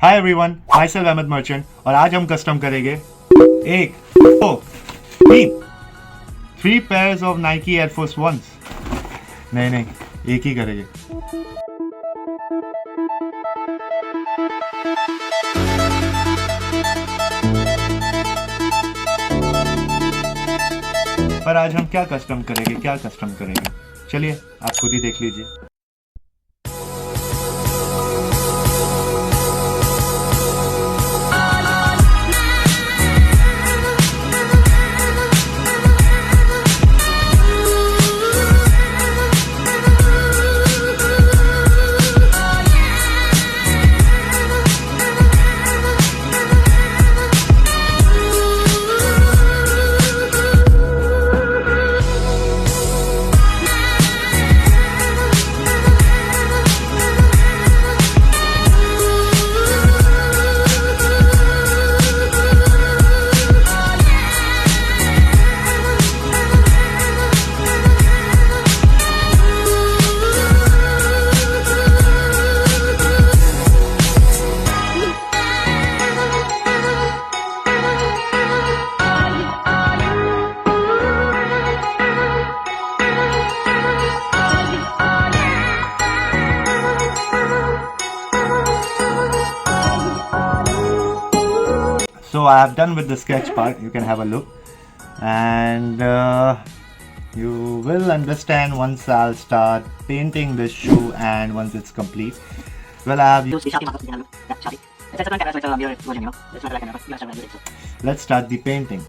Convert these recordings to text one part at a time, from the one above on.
हाय everyone, myself Ahmed Merchant और आज हम कस्टम करेंगे एक दो तीन 3 pairs of Nike air force 1's। नहीं, एक ही करेंगे। पर आज हम क्या कस्टम करेंगे चलिए आप खुद ही देख लीजिए। So I have done with the sketch part. You can have a look and you will understand once I'll start painting this shoe and once it's complete. Well, I have used Let's start the painting.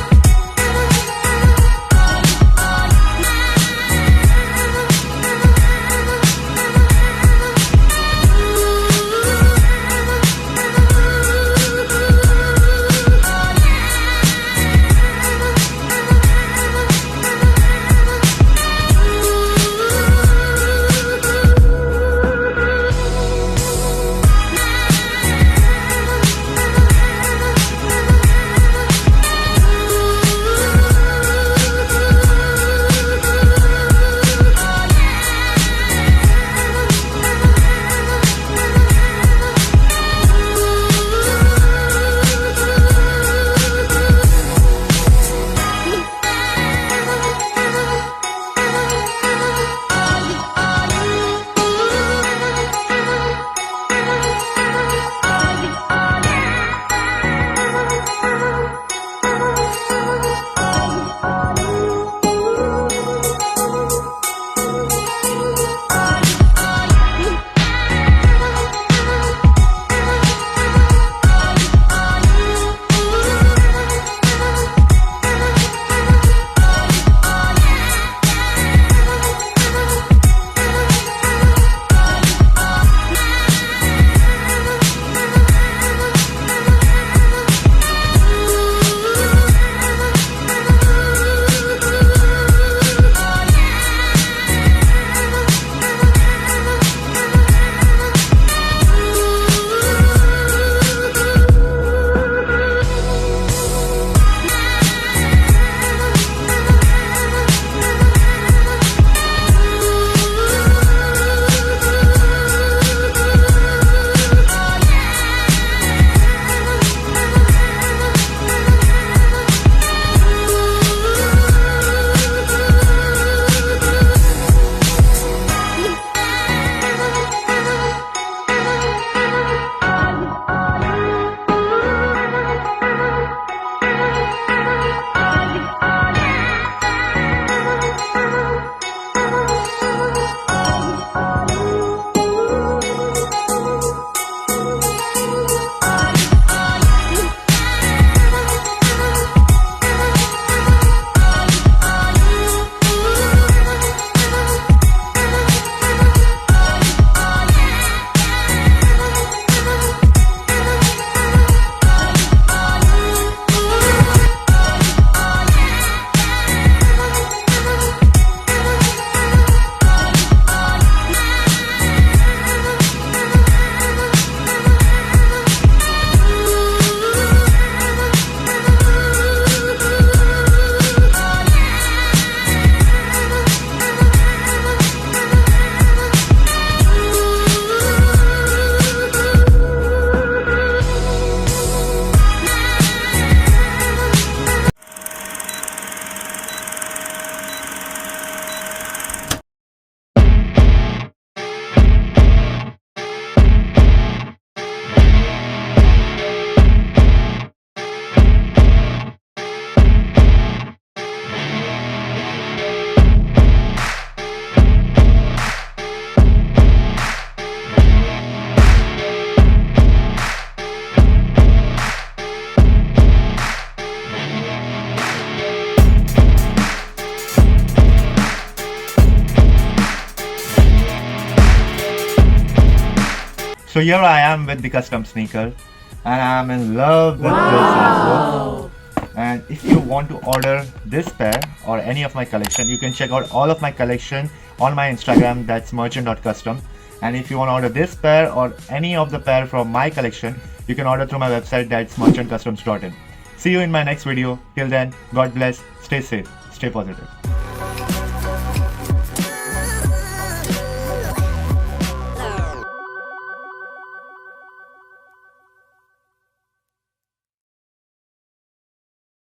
So here I am with the custom sneaker, and I'm in love with this as well. And if you want to order this pair or any of my collection, you can check out all of my collection on my Instagram, that's merchant.custom. And if you want to order this pair or any of the pair from my collection, you can order through my website, that's merchantcustoms.in. See you in my next video. Till then, God bless, stay safe, stay positive.